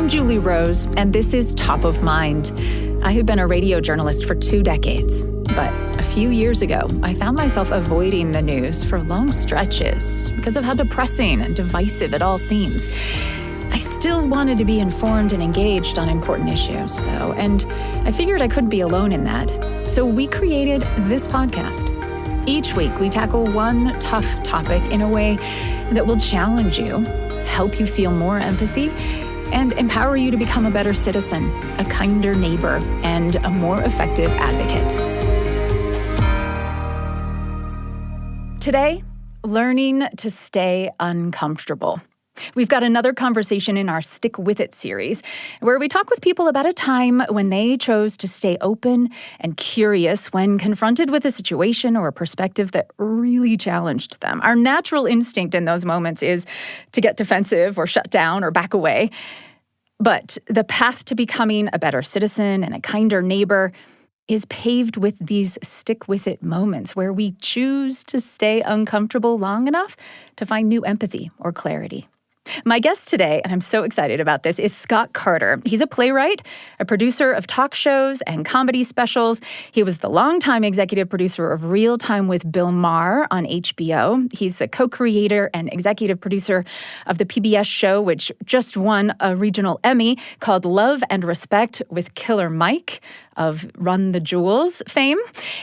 I'm Julie Rose, and this is Top of Mind. I have been a radio journalist for 2 decades, but a few years ago, I found myself avoiding the news for long stretches because of how depressing and divisive it all seems. I still wanted to be informed and engaged on important issues, though, and I figured I couldn't be alone in that. So we created this podcast. Each week, we tackle one tough topic in a way that will challenge you, help you feel more empathy, and empower you to become a better citizen, a kinder neighbor, and a more effective advocate. Today, learning to stay uncomfortable. We've got another conversation in our Stick With It series, where we talk with people about a time when they chose to stay open and curious when confronted with a situation or a perspective that really challenged them. Our natural instinct in those moments is to get defensive or shut down or back away. But the path to becoming a better citizen and a kinder neighbor is paved with these stick with it moments where we choose to stay uncomfortable long enough to find new empathy or clarity. My guest today, and I'm so excited about this, is Scott Carter. He's a playwright, a producer of talk shows and comedy specials. He was the longtime executive producer of Real Time with Bill Maher on HBO. He's the co-creator and executive producer of the PBS show, which just won a regional Emmy, called Love and Respect with Killer Mike of Run the Jewels fame.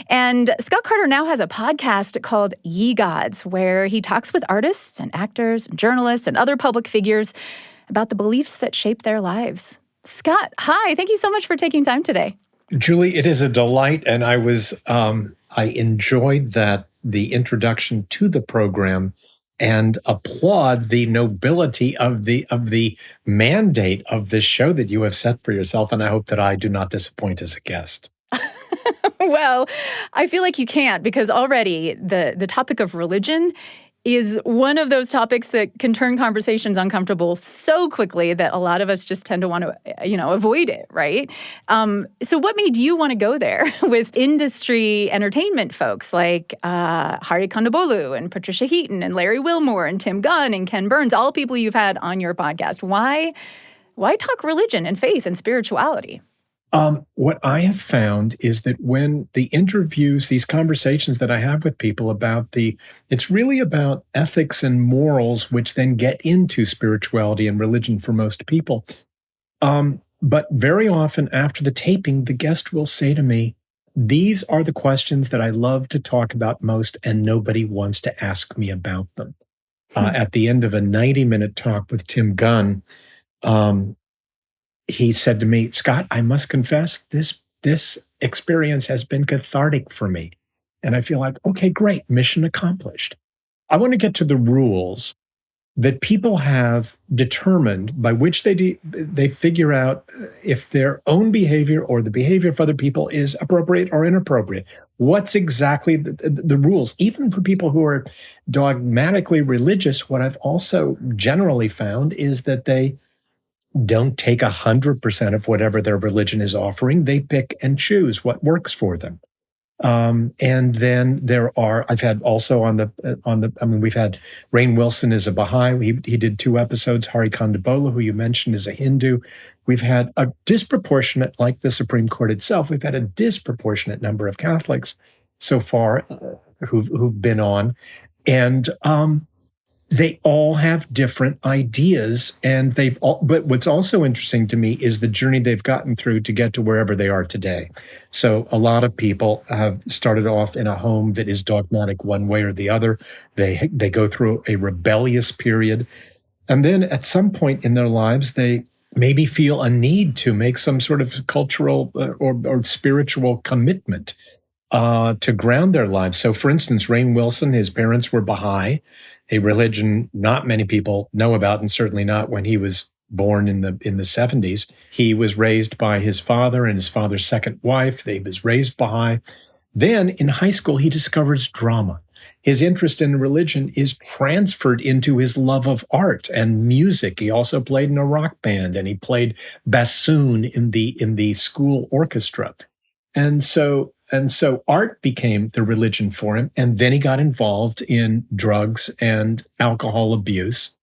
And Scott Carter now has a podcast called Ye Gods, where he talks with artists and actors and journalists and other public figures about the beliefs that shape their lives. Scott, hi. Thank you so much for taking time today. Julie, it is a delight. And I enjoyed the introduction to the program and applaud the nobility of the mandate of this show that you have set for yourself. And I hope that I do not disappoint as a guest. Well, I feel like you can't, because already the topic of religion is one of those topics that can turn conversations uncomfortable so quickly that a lot of us just tend to want to, avoid it, right? So what made you want to go there with industry entertainment folks like Hari Kondabolu and Patricia Heaton and Larry Wilmore and Tim Gunn and Ken Burns, all people you've had on your podcast? Why talk religion and faith and spirituality? What I have found is that when the interviews, these conversations that I have with people it's really about ethics and morals, which then get into spirituality and religion for most people. But very often after the taping, the guest will say to me, these are the questions that I love to talk about most, and nobody wants to ask me about them. At the end of a 90-minute talk with Tim Gunn, he said to me, Scott, I must confess, this experience has been cathartic for me. And I feel like, okay, great, mission accomplished. I want to get to the rules that people have determined by which they figure out if their own behavior or the behavior of other people is appropriate or inappropriate. What's exactly the rules? Even for people who are dogmatically religious, what I've also generally found is that they don't take 100% of whatever their religion is offering. They pick and choose what works for them. And then I've had also we've had Rainn Wilson is a Baha'i. He did 2 episodes. Hari Kondabolu, who you mentioned, is a Hindu. We've had a disproportionate, like the Supreme Court itself, we've had a disproportionate number of Catholics so far who've been on. And, they all have different ideas, and but what's also interesting to me is the journey they've gotten through to get to wherever they are today. So a lot of people have started off in a home that is dogmatic one way or the other. They go through a rebellious period, and then at some point in their lives, they maybe feel a need to make some sort of cultural or spiritual commitment to ground their lives. So for instance, Rainn Wilson, his parents were Baha'i, a religion not many people know about, and certainly not when he was born in the 70s. He was raised by his father and his father's second wife. He was raised Baha'i. Then in high school, he discovers drama. His interest in religion is transferred into his love of art and music. He also played in a rock band, and he played bassoon in the school orchestra. And so art became the religion for him. And then he got involved in drugs and alcohol abuse.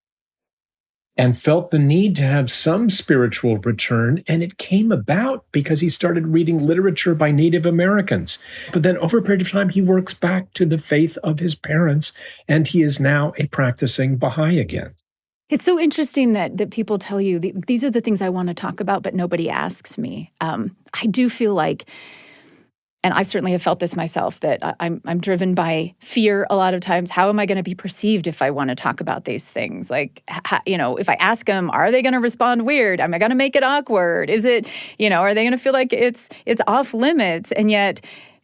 and felt the need to have some spiritual return. And it came about because he started reading literature by Native Americans. But then over a period of time, he works back to the faith of his parents, and he is now a practicing Baha'i again. It's so interesting that people tell you, these are the things I want to talk about, but nobody asks me. I do feel like, and I certainly have felt this myself, that I'm driven by fear a lot of times. How am I going to be perceived if I want to talk about these things? Like, if I ask them, are they going to respond weird? Am I going to make it awkward? Is it, are they going to feel like it's off limits? And yet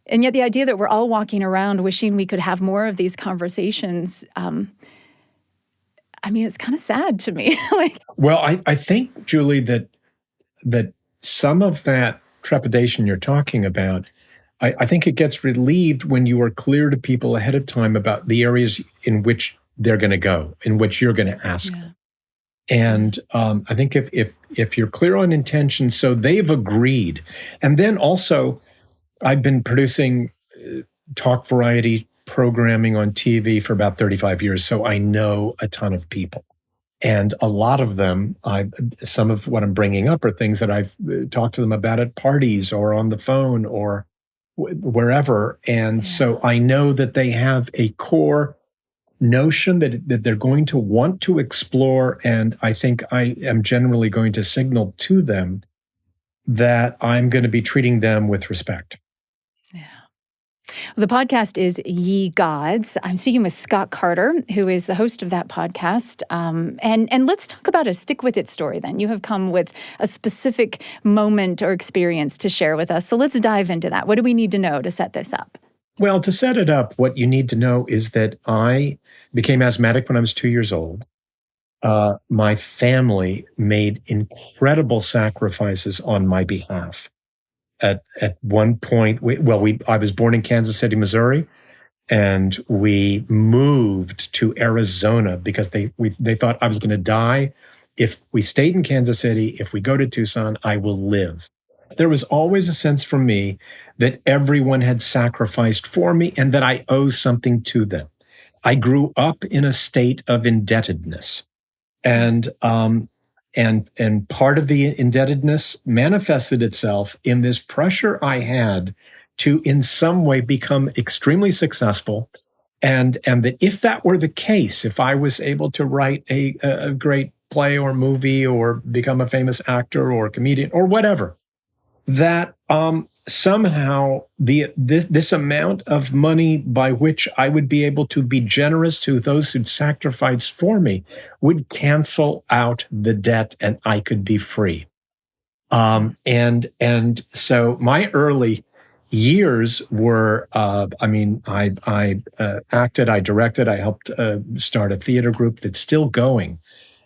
the idea that we're all walking around wishing we could have more of these conversations, it's kind of sad to me. Well, I think, Julie, that some of that trepidation you're talking about, I think it gets relieved when you are clear to people ahead of time about the areas in which they're going to go, in which you're going to ask them. And I think if you're clear on intention, so they've agreed. And then also, I've been producing talk variety programming on TV for about 35 years, so I know a ton of people. And a lot of them, some of what I'm bringing up are things that I've talked to them about at parties or on the phone or wherever. And so I know that they have a core notion that they're going to want to explore. And I think I am generally going to signal to them that I'm going to be treating them with respect. The podcast is Ye Gods. I'm speaking with Scott Carter, who is the host of that podcast. And let's talk about a stick with it story then. You have come with a specific moment or experience to share with us. So let's dive into that. What do we need to know to set this up? Well, to set it up, what you need to know is that I became asthmatic when I was 2 years old. My family made incredible sacrifices on my behalf. At one point, I was born in Kansas City, Missouri, and we moved to Arizona because they thought I was going to die. If we stayed in Kansas City, if we go to Tucson, I will live. There was always a sense for me that everyone had sacrificed for me and that I owe something to them. I grew up in a state of indebtedness, and part of the indebtedness manifested itself in this pressure I had to, in some way, become extremely successful. And that if that were the case, if I was able to write a great play or movie or become a famous actor or comedian or whatever, that somehow this amount of money by which I would be able to be generous to those who'd sacrificed for me would cancel out the debt and I could be free. And so my early years were, I acted, I directed, I helped start a theater group that's still going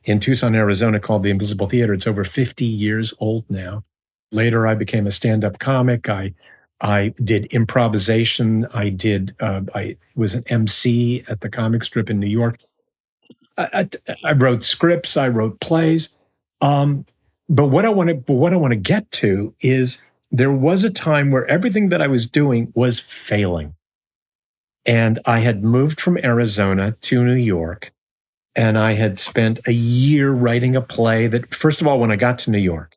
in Tucson, Arizona called the Invisible Theater. It's over 50 years old now. Later, I became a stand-up comic. I did improvisation. I was an MC at the comic strip in New York. I wrote scripts. I wrote plays. But what I want to get to is there was a time where everything that I was doing was failing. And I had moved from Arizona to New York, and I had spent a year writing a play that, first of all, when I got to New York,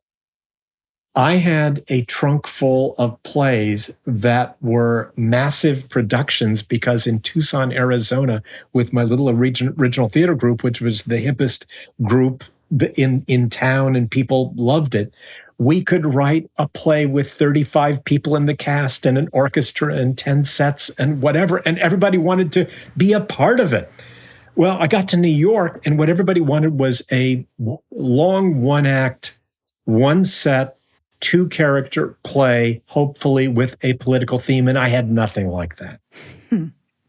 I had a trunk full of plays that were massive productions because in Tucson, Arizona, with my little original theater group, which was the hippest group in town and people loved it, we could write a play with 35 people in the cast and an orchestra and 10 sets and whatever, and everybody wanted to be a part of it. Well, I got to New York, and what everybody wanted was a long one-act, one-set, two-character play, hopefully with a political theme, and I had nothing like that.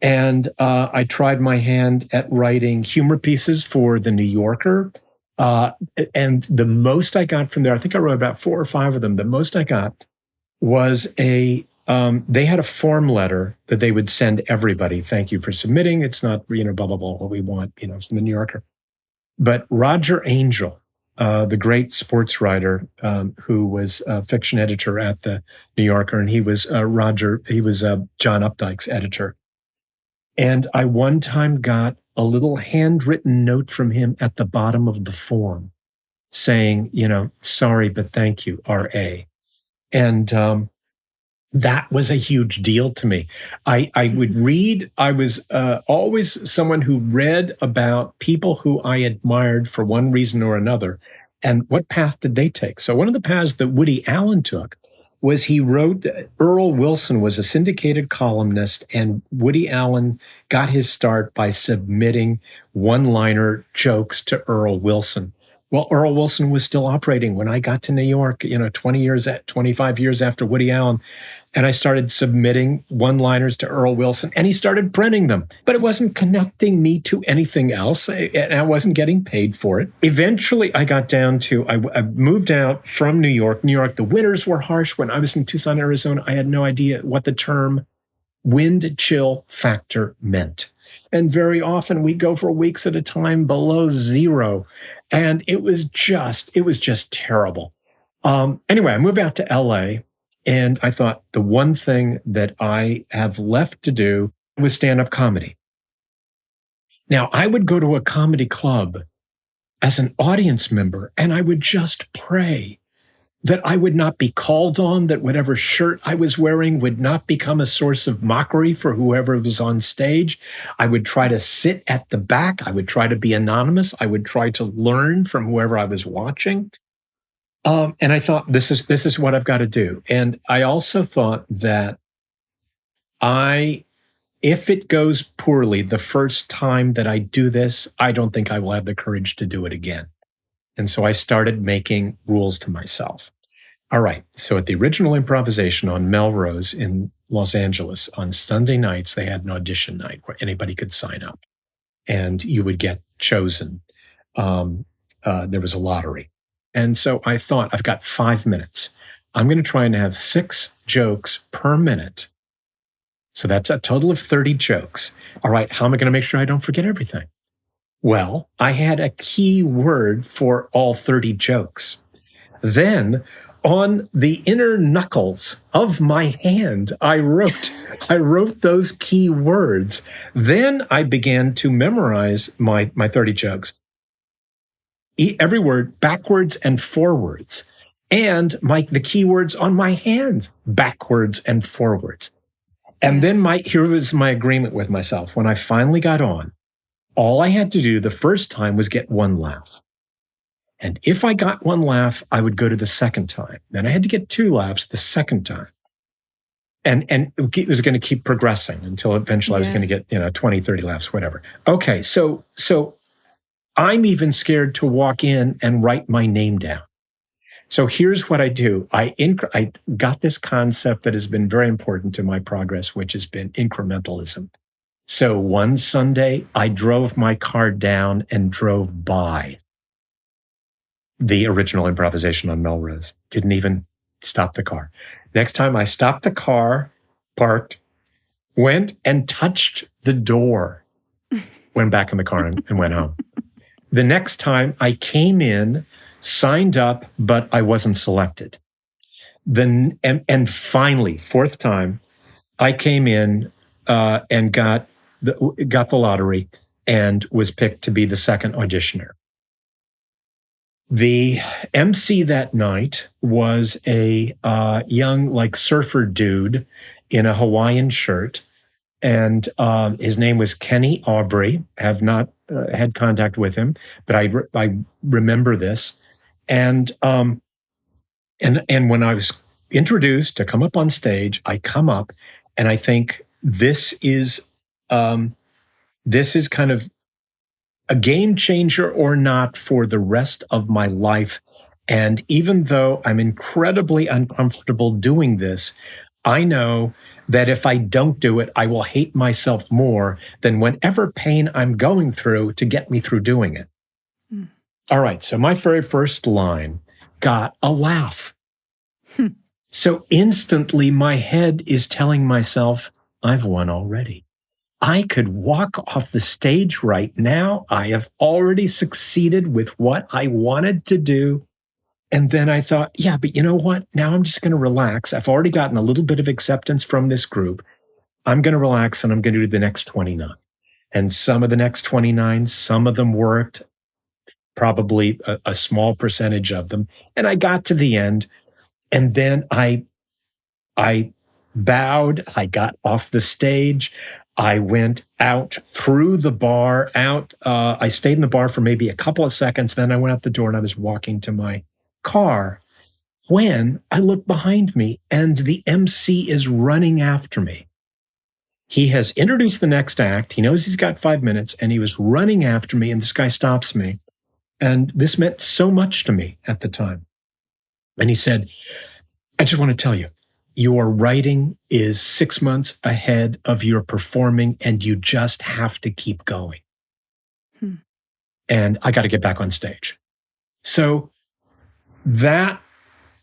And I tried my hand at writing humor pieces for The New Yorker, and the most I got from there, I think I wrote about 4 or 5 of them, the most I got was they had a form letter that they would send everybody. Thank you for submitting. It's not, blah, blah, blah, what we want, from The New Yorker. But Roger Angell, the great sports writer who was a fiction editor at the New Yorker, and he was John Updike's editor. And I one time got a little handwritten note from him at the bottom of the form saying, sorry, but thank you, R.A. And that was a huge deal to me. I would read, I was always someone who read about people who I admired for one reason or another, and what path did they take? So one of the paths that Woody Allen took was he wrote, Earl Wilson was a syndicated columnist, and Woody Allen got his start by submitting one-liner jokes to Earl Wilson. Well, Earl Wilson was still operating when I got to New York, 25 years after Woody Allen. And I started submitting one-liners to Earl Wilson, and he started printing them. But it wasn't connecting me to anything else, and I wasn't getting paid for it. Eventually, I got down to, I moved out from New York. New York, the winters were harsh. When I was in Tucson, Arizona, I had no idea what the term wind chill factor meant. And very often we'd go for weeks at a time below zero. And it was just terrible. Anyway, I moved out to LA. And I thought the one thing that I have left to do was stand-up comedy. Now, I would go to a comedy club as an audience member, and I would just pray that I would not be called on, that whatever shirt I was wearing would not become a source of mockery for whoever was on stage. I would try to sit at the back. I would try to be anonymous. I would try to learn from whoever I was watching. And I thought, this is what I've got to do. And I also thought that if it goes poorly the first time that I do this, I don't think I will have the courage to do it again. And so I started making rules to myself. All right. So at the original improvisation on Melrose in Los Angeles, on Sunday nights, they had an audition night where anybody could sign up and you would get chosen. There was a lottery. And so I thought, I've got 5 minutes. I'm going to try and have 6 jokes per minute. So that's a total of 30 jokes. All right, how am I going to make sure I don't forget everything? Well, I had a key word for all 30 jokes. Then on the inner knuckles of my hand, I wrote those key words. Then I began to memorize my 30 jokes. Every word backwards and forwards, and the keywords on my hand backwards and forwards. And then here was my agreement with myself. When I finally got on, all I had to do the first time was get 1 laugh. And if I got 1 laugh, I would go to the second time. Then I had to get 2 laughs the second time. And it was going to keep progressing until eventually I was going to get 20, 30 laughs, whatever. Okay, so I'm even scared to walk in and write my name down. So here's what I do. I got this concept that has been very important to my progress, which has been incrementalism. So one Sunday, I drove my car down and drove by the original improvisation on Melrose. Didn't even stop the car. Next time I stopped the car, parked, went and touched the door, went back in the car and went home. The next time I came in, signed up, but I wasn't selected. Then and finally, 4th time, I came in and got the lottery and was picked to be the second auditioner. The MC that night was a young surfer dude in a Hawaiian shirt. And his name was Kenny Aubrey. Have not had contact with him, but I remember this. And when I was introduced to come up on stage, I come up and I think this is kind of a game changer or not for the rest of my life. And even though I'm incredibly uncomfortable doing this, I know that if I don't do it, I will hate myself more than whatever pain I'm going through to get me through doing it. Mm. All right, so my very first line got a laugh. So instantly my head is telling myself, I've won already. I could walk off the stage right now. I have already succeeded with what I wanted to do. And then I thought, yeah, but you know what? Now I'm just going to relax. I've already gotten a little bit of acceptance from this group. I'm going to relax and I'm going to do the next 29. And some of the next 29, some of them worked, probably a small percentage of them. And I got to the end, and then I bowed, I got off the stage, I went out through the bar, I stayed in the bar for maybe a couple of seconds, then I went out the door and I was walking to my car when I looked behind me and the MC is running after me. He has introduced the next act, he knows he's got 5 minutes, and he was running after me, and this guy stops me. And this meant so much to me at the time. And he said, I just want to tell you, your writing is 6 months ahead of your performing, and you just have to keep going. And I got to get back on stage. So that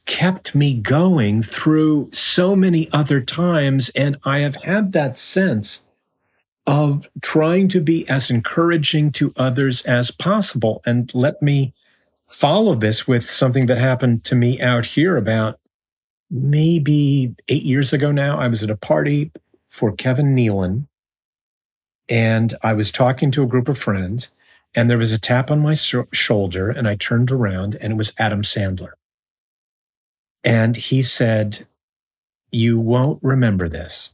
kept me going through so many other times. And I have had that sense of trying to be as encouraging to others as possible. And let me follow this with something that happened to me out here about maybe 8 years ago now. I was at a party for Kevin Nealon, and I was talking to a group of friends, and there was a tap on my shoulder, and I turned around, and it was Adam Sandler. And he said, you won't remember this,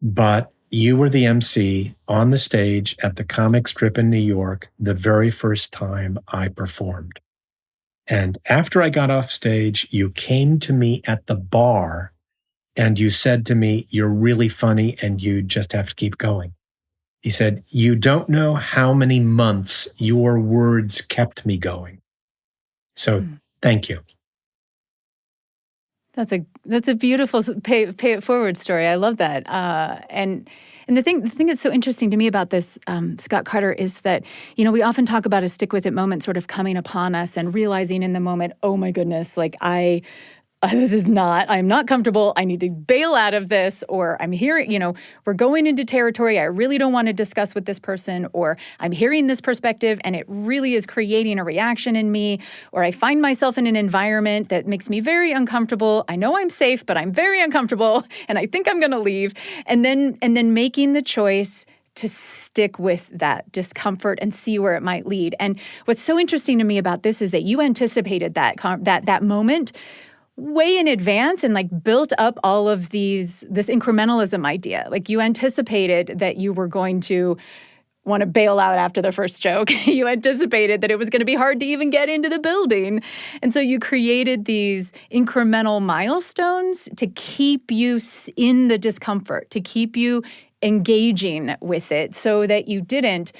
but you were the MC on the stage at the comic strip in New York the very first time I performed. And after I got off stage, you came to me at the bar and you said to me, you're really funny and you just have to keep going. He said, you don't know how many months your words kept me going. So thank you. That's a beautiful pay it forward story. I love that. And the thing that's so interesting to me about this, Scott Carter, is that, we often talk about a stick with it moment sort of coming upon us and realizing in the moment, oh my goodness, like I'm not comfortable. I need to bail out of this, or I'm hearing, we're going into territory I really don't want to discuss with this person, or I'm hearing this perspective and it really is creating a reaction in me, or I find myself in an environment that makes me very uncomfortable. I know I'm safe, but I'm very uncomfortable and I think I'm going to leave. And then making the choice to stick with that discomfort and see where it might lead. And what's so interesting to me about this is that you anticipated that moment way in advance and built up all of this incrementalism idea. You anticipated that you were going to want to bail out after the first joke. You anticipated that it was going to be hard to even get into the building. And so you created these incremental milestones to keep you in the discomfort, to keep you engaging with it so that you didn't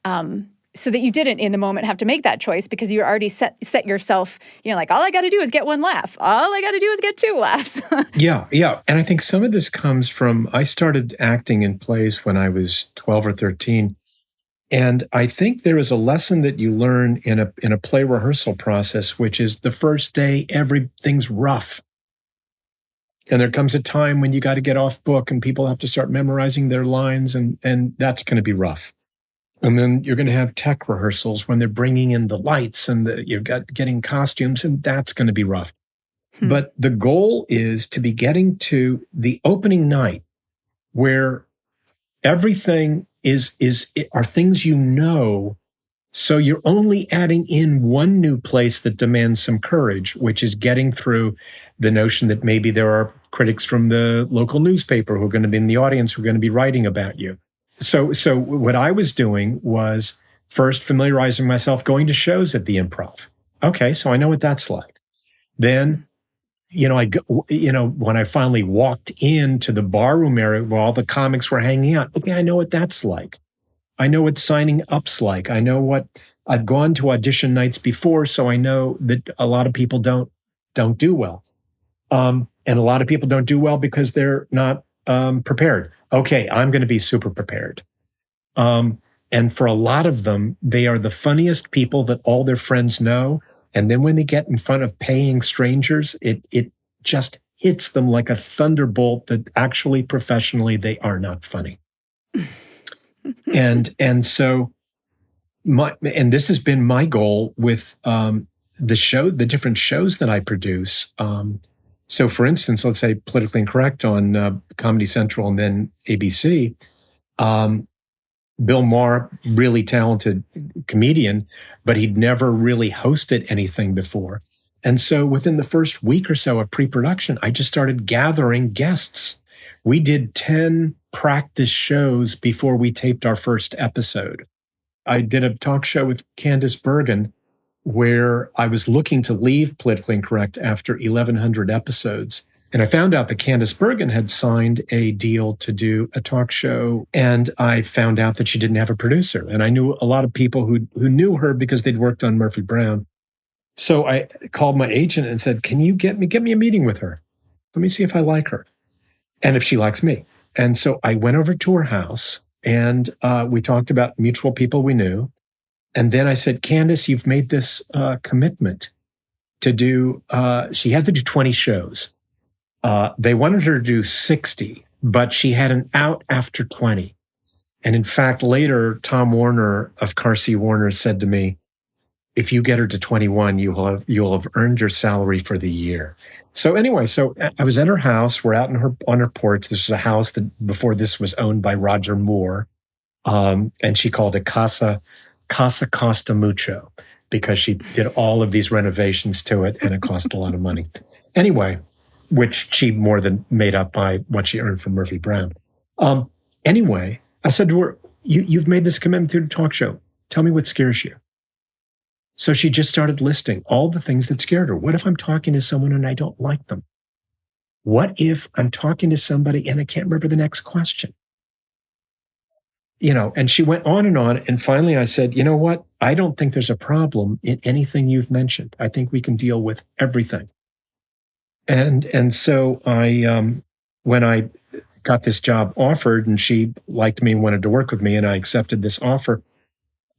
in the moment have to make that choice because you already set yourself, all I got to do is get one laugh. All I got to do is get 2 laughs. Yeah. And I think some of this comes from, I started acting in plays when I was 12 or 13. And I think there is a lesson that you learn in a play rehearsal process, which is the first day, everything's rough. And there comes a time when you got to get off book and people have to start memorizing their lines, and that's going to be rough. And then you're going to have tech rehearsals when they're bringing in the lights and you've got getting costumes, and that's going to be rough. But the goal is to be getting to the opening night where everything are things so you're only adding in one new place that demands some courage, which is getting through the notion that maybe there are critics from the local newspaper who are going to be in the audience who are going to be writing about you. So what I was doing was first familiarizing myself going to shows at the Improv. Okay, so I know what that's like. Then, when I finally walked into the barroom area where all the comics were hanging out, okay, I know what that's like. I know what signing up's like. I know what I've gone to audition nights before, so I know that a lot of people don't do well. And a lot of people don't do well because they're not prepared. Okay, I'm going to be super prepared. And for a lot of them, they are the funniest people that all their friends know. And then when they get in front of paying strangers, it just hits them like a thunderbolt that actually professionally they are not funny. and so this has been my goal with the different shows that I produce. So for instance, let's say Politically Incorrect on Comedy Central and then ABC. Bill Maher, really talented comedian, but he'd never really hosted anything before. And so within the first week or so of pre-production, I just started gathering guests. We did 10 practice shows before we taped our first episode. I did a talk show with Candice Bergen where I was looking to leave Politically Incorrect after 1,100 episodes. And I found out that Candice Bergen had signed a deal to do a talk show, and I found out that she didn't have a producer. And I knew a lot of people who knew her because they'd worked on Murphy Brown. So I called my agent and said, can you get me a meeting with her? Let me see if I like her and if she likes me. And so I went over to her house and we talked about mutual people we knew. And then I said, Candice, you've made this commitment to do, she had to do 20 shows. They wanted her to do 60, but she had an out after 20. And in fact, later, Tom Warner of Carsey Warner said to me, if you get her to 21, you'll have earned your salary for the year. So anyway, so I was at her house. We're out on her porch. This was a house that before this was owned by Roger Moore. And she called it Casa Costa Mucho because she did all of these renovations to it and it cost a lot of money. Anyway, which she more than made up by what she earned from Murphy Brown. Anyway, I said to her, you've made this commitment to the talk show. Tell me what scares you. So she just started listing all the things that scared her. What if I'm talking to someone and I don't like them? What if I'm talking to somebody and I can't remember the next question? And she went on. And finally I said, you know what? I don't think there's a problem in anything you've mentioned. I think we can deal with everything. And so when I got this job offered and she liked me and wanted to work with me and I accepted this offer,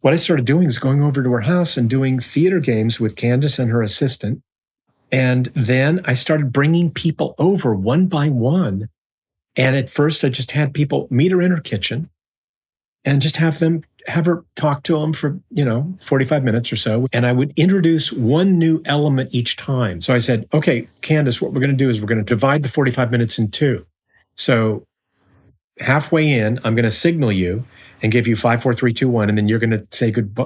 what I started doing is going over to her house and doing theater games with Candice and her assistant. And then I started bringing people over one by one. And at first I just had people meet her in her kitchen and just have her talk to them for, 45 minutes or so. And I would introduce one new element each time. So I said, okay, Candice, what we're going to do is we're going to divide the 45 minutes in two. So halfway in, I'm going to signal you and give you 5, 4, 3, 2, 1. And then you're going to say goodbye,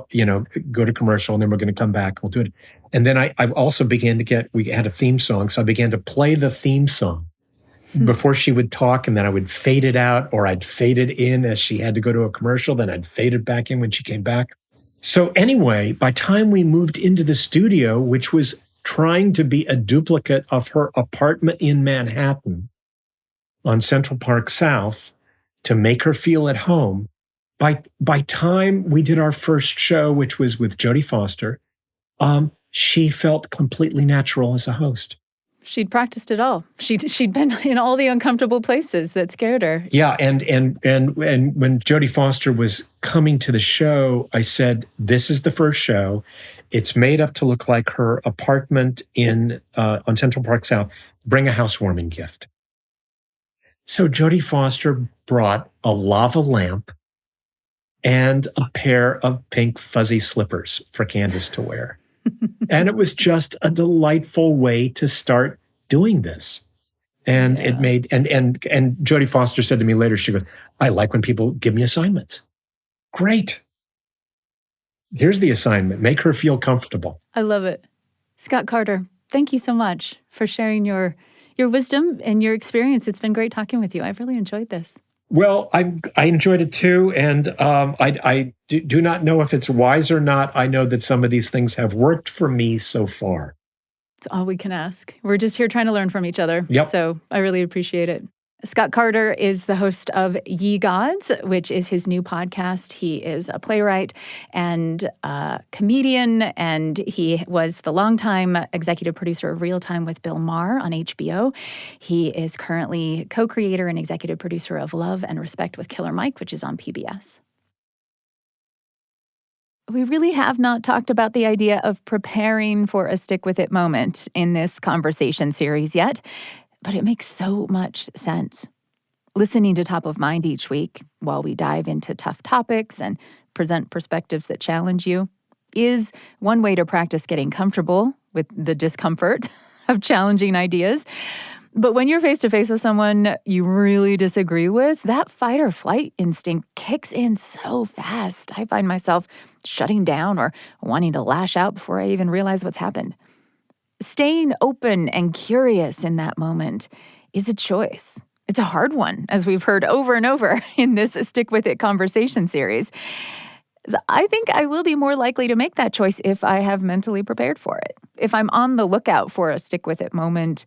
go to commercial. And then we're going to come back. We'll do it. And then I also began to we had a theme song. So I began to play the theme song before she would talk. And then I would fade it out or I'd fade it in as she had to go to a commercial. Then I'd fade it back in when she came back. So anyway, by time we moved into the studio, which was trying to be a duplicate of her apartment in Manhattan on Central Park South to make her feel at home, by time we did our first show, which was with Jodie Foster, she felt completely natural as a host. She'd practiced it all. She'd been in all the uncomfortable places that scared her. Yeah, and when Jodie Foster was coming to the show, I said, "This is the first show. It's made up to look like her apartment on Central Park South. Bring a housewarming gift." So Jodie Foster brought a lava lamp and a pair of pink fuzzy slippers for Candice to wear. And it was just a delightful way to start doing this. And it made, and Jodie Foster said to me later, she goes, I like when people give me assignments. Great. Here's the assignment. Make her feel comfortable. I love it. Scott Carter, thank you so much for sharing your wisdom and your experience. It's been great talking with you. I've really enjoyed this. Well, I enjoyed it too, and I do not know if it's wise or not. I know that some of these things have worked for me so far. It's all we can ask. We're just here trying to learn from each other. Yep. So I really appreciate it. Scott Carter is the host of Ye Gods, which is his new podcast. He is a playwright and a comedian, and he was the longtime executive producer of Real Time with Bill Maher on HBO. He is currently co-creator and executive producer of Love and Respect with Killer Mike, which is on PBS. We really have not talked about the idea of preparing for a stick with it moment in this conversation series yet. But it makes so much sense. Listening to Top of Mind each week while we dive into tough topics and present perspectives that challenge you is one way to practice getting comfortable with the discomfort of challenging ideas. But when you're face to face with someone you really disagree with, that fight or flight instinct kicks in so fast. I find myself shutting down or wanting to lash out before I even realize what's happened. Staying open and curious in that moment is a choice. It's a hard one, as we've heard over and over in this Stick With It conversation series. I think I will be more likely to make that choice if I have mentally prepared for it. If I'm on the lookout for a stick with it moment,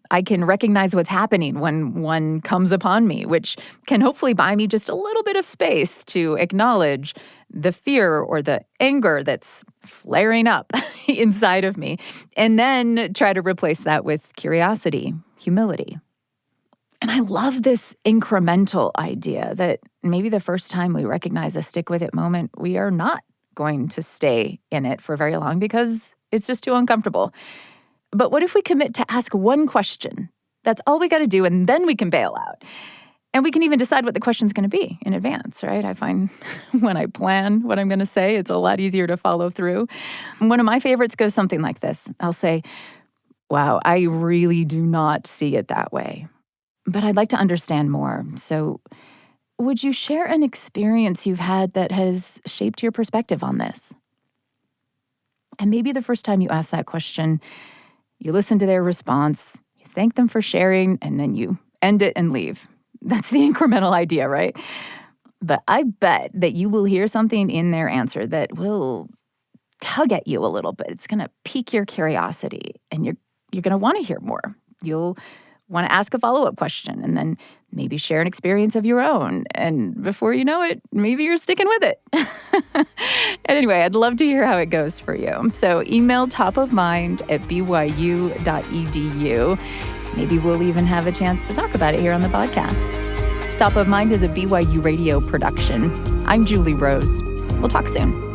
I can recognize what's happening when one comes upon me, which can hopefully buy me just a little bit of space to acknowledge the fear or the anger that's flaring up inside of me, and then try to replace that with curiosity, humility. And I love this incremental idea that maybe the first time we recognize a stick with it moment, we are not going to stay in it for very long because it's just too uncomfortable. But what if we commit to ask one question? That's all we got to do, and then we can bail out. And we can even decide what the question's going to be in advance, right? I find when I plan what I'm going to say, it's a lot easier to follow through. One of my favorites goes something like this. I'll say, wow, I really do not see it that way, but I'd like to understand more. So would you share an experience you've had that has shaped your perspective on this? And maybe the first time you ask that question, you listen to their response, you thank them for sharing, and then you end it and leave. That's the incremental idea, right? But I bet that you will hear something in their answer that will tug at you a little bit. It's going to pique your curiosity, and you're going to want to hear more. You'll want to ask a follow-up question, and then maybe share an experience of your own. And before you know it, maybe you're sticking with it. And anyway, I'd love to hear how it goes for you. So email topofmind@byu.edu. Maybe we'll even have a chance to talk about it here on the podcast. Top of Mind is a BYU radio production. I'm Julie Rose. We'll talk soon.